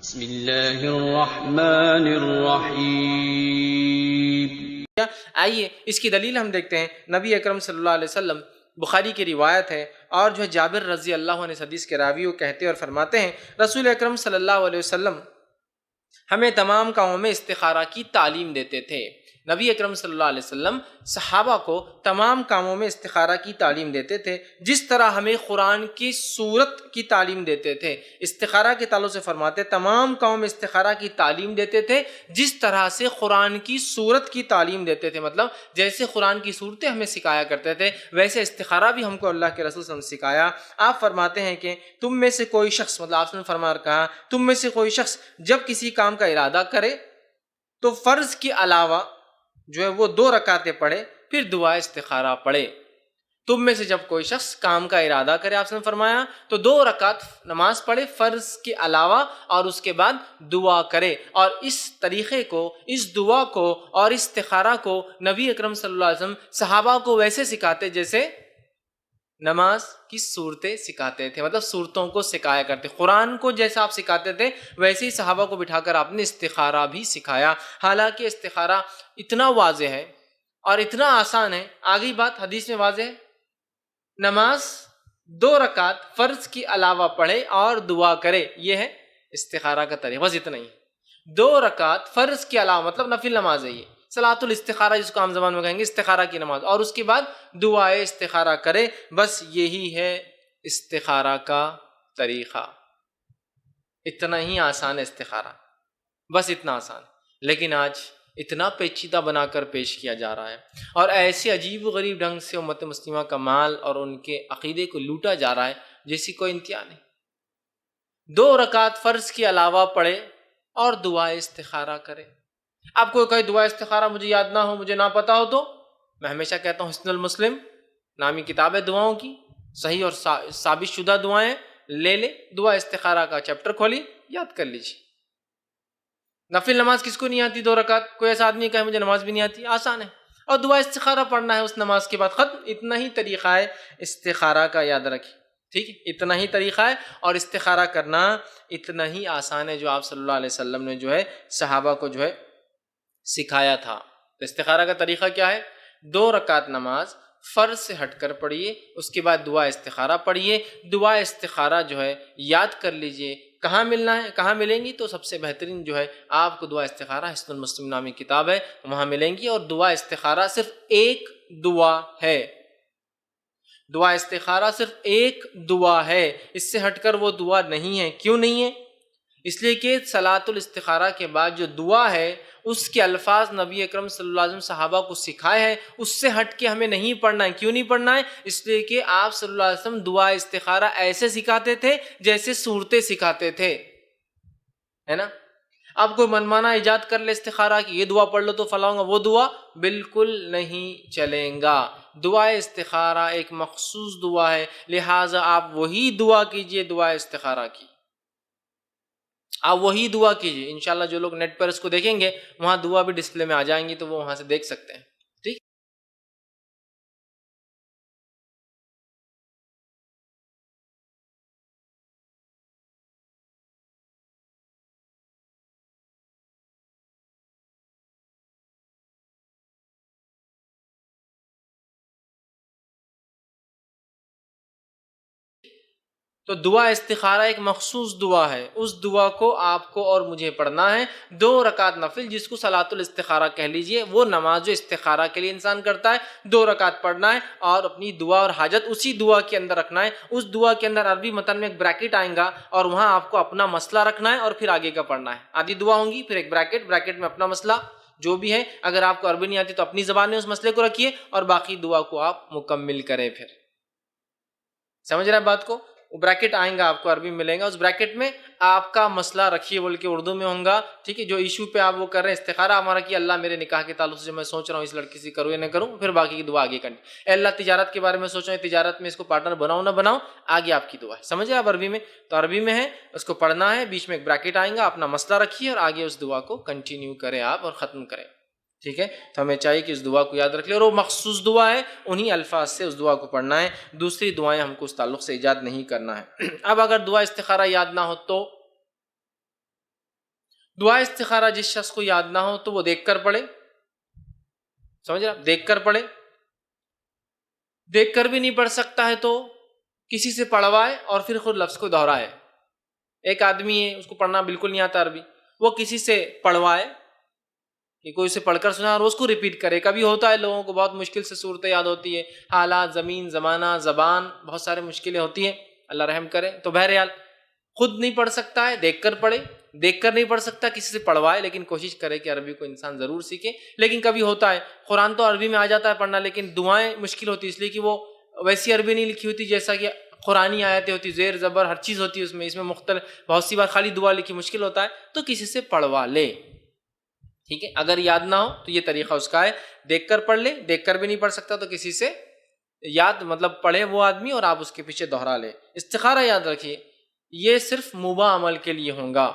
بسم اللہ الرحمن الرحیم۔ آئیے اس کی دلیل ہم دیکھتے ہیں۔ نبی اکرم صلی اللہ علیہ وسلم، بخاری کی روایت ہے اور جو ہے جابر رضی اللہ عنہ اس حدیث کے راوی وہ کہتے اور فرماتے ہیں رسول اکرم صلی اللہ علیہ وسلم ہمیں تمام کاموں میں استخارہ کی تعلیم دیتے تھے۔ نبی اکرم صلی اللہ علیہ وسلم صحابہ کو تمام کاموں میں استخارہ کی تعلیم دیتے تھے، جس طرح ہمیں قرآن کی سورت کی تعلیم دیتے تھے۔ استخارہ کے تعلق سے فرماتے تمام کاموں میں استخارہ کی تعلیم دیتے تھے جس طرح سے قرآن کی سورت کی تعلیم دیتے تھے، مطلب جیسے قرآن کی صورتیں ہمیں سکھایا کرتے تھے ویسے استخارہ بھی ہم کو اللہ کے رسول صلی اللہ علیہ وسلم نے سکھایا۔ آپ فرماتے ہیں کہ تم میں سے کوئی شخص، مطلب آپ نے فرما کہا تم میں سے کوئی شخص جب کسی کام کا ارادہ کرے تو فرض کے علاوہ جو ہے وہ 2 رکعتیں پڑھے، پھر دعا استخارہ پڑھے۔ تم میں سے جب کوئی شخص کام کا ارادہ کرے، آپ نے فرمایا تو 2 رکعت نماز پڑھے فرض کے علاوہ اور اس کے بعد دعا کرے۔ اور اس طریقے کو، اس دعا کو اور استخارہ کو نبی اکرم صلی اللہ علیہ وسلم صحابہ کو ویسے سکھاتے جیسے نماز کی صورتیں سکھاتے تھے، مطلب صورتوں کو سکھایا کرتے۔ قرآن کو جیسا آپ سکھاتے تھے ویسے ہی صحابہ کو بٹھا کر آپ نے استخارہ بھی سکھایا۔ حالانکہ استخارہ اتنا واضح ہے اور اتنا آسان ہے، آگئی بات حدیث میں واضح ہے، نماز 2 رکعت فرض کے علاوہ پڑھے اور دعا کرے، یہ ہے استخارہ کا طریقہ، بس اتنا ہی۔ 2 رکعت فرض کے علاوہ مطلب نفل نماز ہے، یہ صلاۃ الاستخارہ جس کو عام زبان میں کہیں گے، استخارہ کی نماز، اور اس کے بعد دعائے استخارہ کرے، بس یہی ہے استخارہ کا طریقہ۔ اتنا ہی آسان ہے استخارہ، بس اتنا آسان ہے۔ لیکن آج اتنا پیچیدہ بنا کر پیش کیا جا رہا ہے اور ایسے عجیب و غریب ڈھنگ سے امت مسلمہ کا مال اور ان کے عقیدے کو لوٹا جا رہا ہے جیسی کوئی انتہا نہیں۔ 2 رکعت فرض کے علاوہ پڑھے اور دعائے استخارہ کرے۔ آپ کو کوئی دعا استخارہ مجھے یاد نہ ہو، مجھے نہ پتا ہو، تو میں ہمیشہ کہتا ہوں حسن المسلم نامی کتاب ہے دعاؤں کی، صحیح اور ثابت شدہ دعائیں لے لے، دعا استخارہ کا چیپٹر کھولی، یاد کر لیجیے۔ نفل نماز کس کو نہیں آتی 2 رکعت؟ کوئی ایسا آدمی کہے مجھے نماز بھی نہیں آتی، آسان ہے، اور دعا استخارہ پڑھنا ہے اس نماز کے بعد، ختم۔ اتنا ہی طریقہ ہے استخارہ کا، یاد رکھیے، ٹھیک ہے؟ اتنا ہی طریقہ ہے اور استخارہ کرنا اتنا ہی آسان ہے جو آپ صلی اللہ علیہ وسلم نے جو ہے صحابہ کو جو ہے سکھایا تھا۔ تو استخارہ کا طریقہ کیا ہے؟ 2 رکعت نماز فرض سے ہٹ کر پڑھیے، اس کے بعد دعا استخارہ پڑھیے۔ دعا استخارہ جو ہے یاد کر لیجئے، کہاں ملنا ہے، کہاں ملیں گی؟ تو سب سے بہترین جو ہے آپ کو دعا استخارہ حسن المسلم نامی کتاب ہے، وہاں ملیں گی۔ اور دعا استخارہ صرف ایک دعا ہے، دعا استخارہ صرف ایک دعا ہے، اس سے ہٹ کر وہ دعا نہیں ہے۔ کیوں نہیں ہے؟ اس لیے کہ صلاۃ الاستخارہ کے بعد جو دعا ہے اس کے الفاظ نبی اکرم صلی اللہ علیہ وسلم صحابہ کو سکھائے ہیں، اس سے ہٹ کے ہمیں نہیں پڑھنا ہے۔ کیوں نہیں پڑھنا ہے؟ اس لیے کہ آپ صلی اللہ علیہ وسلم دعا استخارہ ایسے سکھاتے تھے جیسے صورتیں سکھاتے تھے، ہے نا؟ اب کوئی منمانا ایجاد کر لے استخارہ کی، یہ دعا پڑھ لو تو فلاں گا، وہ دعا بالکل نہیں چلیں گا۔ دعا استخارہ ایک مخصوص دعا ہے، لہٰذا آپ وہی دعا کیجئے دعا استخارہ کی، آپ وہی دعا کیجئے۔ انشاءاللہ جو لوگ نیٹ پر اس کو دیکھیں گے وہاں دعا بھی ڈسپلے میں آ جائیں گی تو وہ وہاں سے دیکھ سکتے ہیں، ٹھیک۔ تو دعا استخارہ ایک مخصوص دعا ہے، اس دعا کو آپ کو اور مجھے پڑھنا ہے۔ 2 رکعت نفل جس کو صلاۃ الاستخارہ کہہ لیجئے، وہ نماز جو استخارہ کے لیے انسان کرتا ہے، 2 رکعت پڑھنا ہے اور اپنی دعا اور حاجت اسی دعا کے اندر رکھنا ہے۔ اس دعا کے اندر عربی متن میں ایک بریکٹ آئیں گا اور وہاں آپ کو اپنا مسئلہ رکھنا ہے اور پھر آگے کا پڑھنا ہے۔ آدھی دعا ہوں گی، پھر ایک بریکٹ میں اپنا مسئلہ جو بھی ہے، اگر آپ کو عربی نہیں آتی تو اپنی زبان میں اس مسئلے کو رکھیے اور باقی دعا کو آپ مکمل کریں۔ پھر سمجھ رہے ہیں بات کو؟ وہ بریکٹ آئیں گا، آپ کو عربی ملیں گا، اس بریکٹ میں آپ کا مسئلہ رکھیے، بول کے اردو میں ہوں گا، ٹھیک ہے؟ جو ایشو پہ آپ وہ کر رہے ہیں استخارہ ہمارا کہ اللہ میرے نکاح کے تعلق سے میں سوچ رہا ہوں اس لڑکی سے کروں یا نہ کروں، پھر باقی کی دعا آگے کرنی۔ اے اللہ تجارت کے بارے میں سوچ رہا ہوں، تجارت میں اس کو پارٹنر بناؤں نہ بناؤں، آگے آپ کی دعا ہے۔ سمجھے آپ عربی میں؟ تو عربی میں ہے، اس کو پڑھنا ہے، بیچ میں ایک بریکٹ آئیں گا، اپنا مسئلہ رکھیے اور آگے اس دعا کو کنٹینیو کریں آپ اور ختم کریں، ٹھیک ہے؟ تو ہمیں چاہیے کہ اس دعا کو یاد رکھ لیں اور وہ مخصوص دعا ہے، انہی الفاظ سے اس دعا کو پڑھنا ہے، دوسری دعائیں ہم کو اس تعلق سے ایجاد نہیں کرنا ہے۔ اب اگر دعا استخارہ یاد نہ ہو تو دعا استخارہ جس شخص کو یاد نہ ہو تو وہ دیکھ کر پڑھے، سمجھ رہا، دیکھ کر پڑھے، دیکھ کر بھی نہیں پڑھ سکتا ہے تو کسی سے پڑھوائے اور پھر خود لفظ کو دہرائے۔ ایک آدمی ہے اس کو پڑھنا بالکل نہیں آتا عربی، وہ کسی سے پڑھوائے کہ کوئی اسے پڑھ کر سنا اور اس کو ریپیٹ کرے۔ کبھی ہوتا ہے لوگوں کو بہت مشکل سے صورتیں یاد ہوتی ہے، حالات، زمین، زمانہ، زبان، بہت سارے مشکلیں ہوتی ہیں، اللہ رحم کرے۔ تو بہرحال خود نہیں پڑھ سکتا ہے دیکھ کر پڑھے، دیکھ کر نہیں پڑھ سکتا کسی سے پڑھوائے، لیکن کوشش کرے کہ عربی کو انسان ضرور سیکھے۔ لیکن کبھی ہوتا ہے قرآن تو عربی میں آ جاتا ہے پڑھنا، لیکن دعائیں مشکل ہوتی ہے اس لیے کہ وہ ویسی عربی نہیں لکھی ہوتی جیسا کہ قرآنی آیتیں ہوتی، زیر زبر ہر چیز ہوتی ہے اس میں مختلف، بہت سی بار خالی دعا لکھی مشکل ہوتا ہے، تو کسی سے پڑھوا لے، ٹھیک ہے۔ اگر یاد نہ ہو تو یہ طریقہ اس کا ہے، دیکھ کر پڑھ لے، دیکھ کر بھی نہیں پڑھ سکتا تو کسی سے یاد مطلب پڑھے وہ آدمی اور آپ اس کے پیچھے دوہرا لے۔ استخارہ یاد رکھیے یہ صرف مباح عمل کے لیے ہوگا،